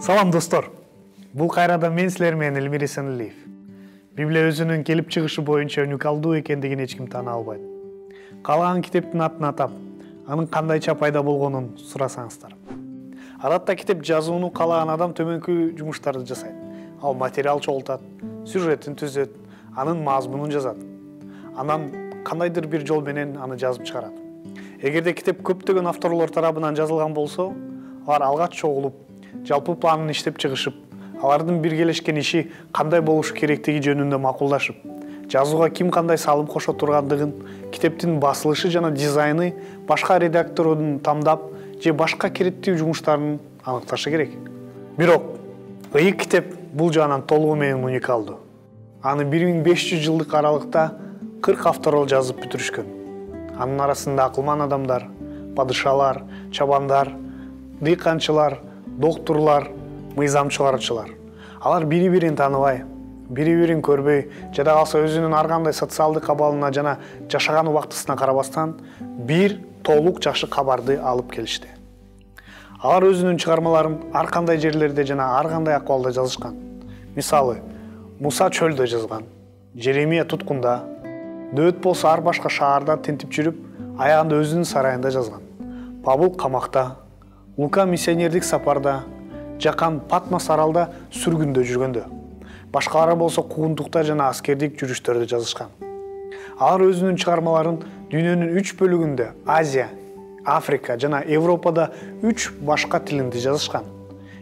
Салам достор. Бул кайрада мен силер менен Элмир Эсенилиев. Библия өзүнүн келип чыгышы боюнча уникалдуу экендигин эч ким тана албайт. Калаган китептин атын атап, анын кандайча пайда болгонун сурасаңыздар. Адатта китеп жазууну каалаган адам төмөнкү жумуштарды жасайт. Ал материал чогултат, сюжетин түзөт, анын мазмунун жазат. Анан кандайдыр бир жол менен аны жазып чыгарат. Эгерде китеп көптөгөн авторлор тарабынан жазылган болсо, алар алгач чогулуп, жалпы планын иштеп чыгышып, алардын биргелешкен иши кандай болуш керектиги жөнүндө макулдашып, жазууга ким кандай салым кошо тургандыгын, китептин басылышы жана дизайны башка редактордун тамдап же башка керектүү жумуштарын аныкташы керек. Бирок ыйык китеп бул жаанан толугу менен уникалдуу. Аны 1500 жылдык аралыкта 40 автор жазып бүтүрүшкөн. Анын арасында акылман адамдар, падышалар, чабандар, дыйканчылар, доктурлар, мыйзам чыгаруучулар. Алар бири-бирин тааныбай, бири-бирин көрбөй, жада калса өзүнүн ар кандай социалдык абалына жана жашаган убактысына карабастан бир толук жакшы кабарды алып келишти. Алар өзүнүн чыгармаларын ар кандай жерлерде жана ар кандай акыбалда жазышкан. Мисалы, Муса чөлдө жазган, Жеремия туткунда, Дөөт болсо ар башка шаарда тентип жүрүп, аягында өзүнүн сарайында жазган. Павыл камакта, Лука миссионердик сапарда, Жакан Патмос аралда сүргүндө жүргөндө. Башкалары болсо куугунтукта жана аскердик жүрүштөрдө жазышкан. Алар өзүнүн чыгармаларын дүйнөнүн 3 бөлүгүндө, Азия, Африка жана Европада 3 башка тилинде жазышкан.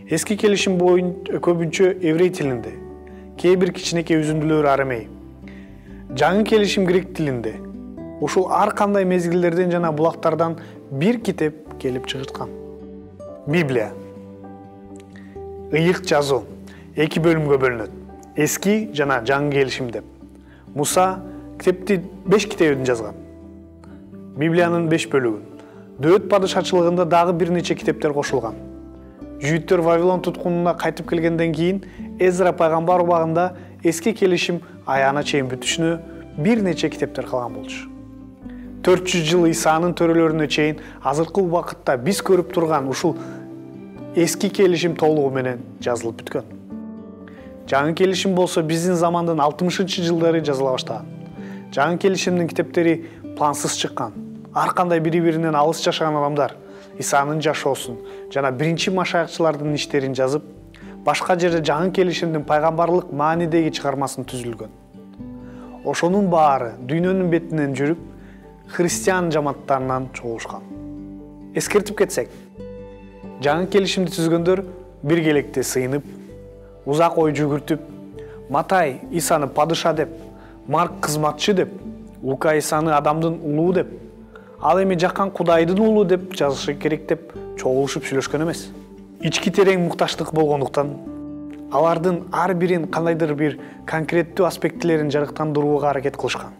Эски келишим боюнча көбүнчө еврей тилинде, кээ бир кичинекей үзүндүлөр арамей. Жаңы келишим грек тилинде. Ушул ар кандай мезгилдерден жана булактардан бир китеп келип чыгышкан. Библия. Ыйык жазуу 2 бөлүмгө бөлүнөт. Эски жана жаңы келишим деп. Муса китепти 5 китебин жазган. Библиянын 5 бөлүгүн. Дөөт падышачылыгында дагы бир нече китептер кошулган. Жүйүттөр Вавилон туткунуна кайтып келгенден кийин Эзра пайгамбар убагында эски келишим аяна чейин бүтүшүнө бир нече китептер калган болчу. 400 жыл Исанын төрөлөрүнө чейин азыркы убакытта биз көрүп турган ушул эски келишим толугу менен жазылып бүткөн. Жаңы келишим болсо биздин замандын 60-жылдары жазыла баштаган. Жаңы келишимдин китептери плансыз чыккан. Ар кандай бири-биринен алыс жашаган адамдар Исанын жашоосун жана биринчи машаякчылардын иштерин жазып, башка жерде жаңы келишимдин пайгамбарлык маанидеги чыгармасын түзүлгөн. Ошонун баары дүйнөнүн бетинен жүрүп, христиан жамааттарынан чогулушкан. Эскертип кетсек, жаңы келишимди түзгөндөр биргелекте сыйынып, узак ой жүгүртүп, Матай Исаны падыша деп, Марк кызматчы деп, Лука Исаны адамдын улуу деп, ал эми Жакан Кудайдын уулу деп жазышы керек деп чогулушуп сүйлөшкөн эмес. Ички терең мукташтык болгондуктан алардын ар бирин кандайдыр бир конкреттүү аспектилерин жарыктандырууга аракет кылышкан.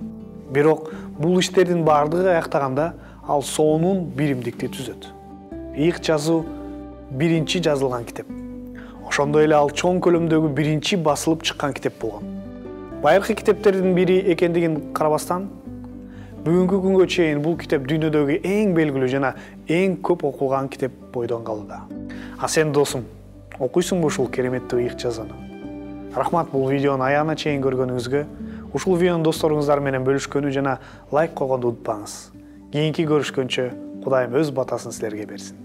Бирок бул иштердин бардыгы аяктаганда ал сонун биримдикти түзөт. Ыйык жазуу биринчи жазылган китеп. Ошондой эле ал чоң көлөмдөгү биринчи басылып чыккан китеп болгон. Байыркы китептердин бири экендигин карабастан, бүгүнкү күнгө чейин бул китеп дүйнөдөгү эң белгилүү жана эң көп окулган китеп бойдон калууда. А сен досум, окуйсуңбу ушул кереметтүү ыйык жазууну? Рахмат бул видеону аягына чейин көргөнүңүзгө. Ушул видеону досторуңуздар менен бөлүшкөнү жана лайк койгонду унутпаңыз. Кийинки көрүшкөнчө Кудайым өз батасын силерге берсин.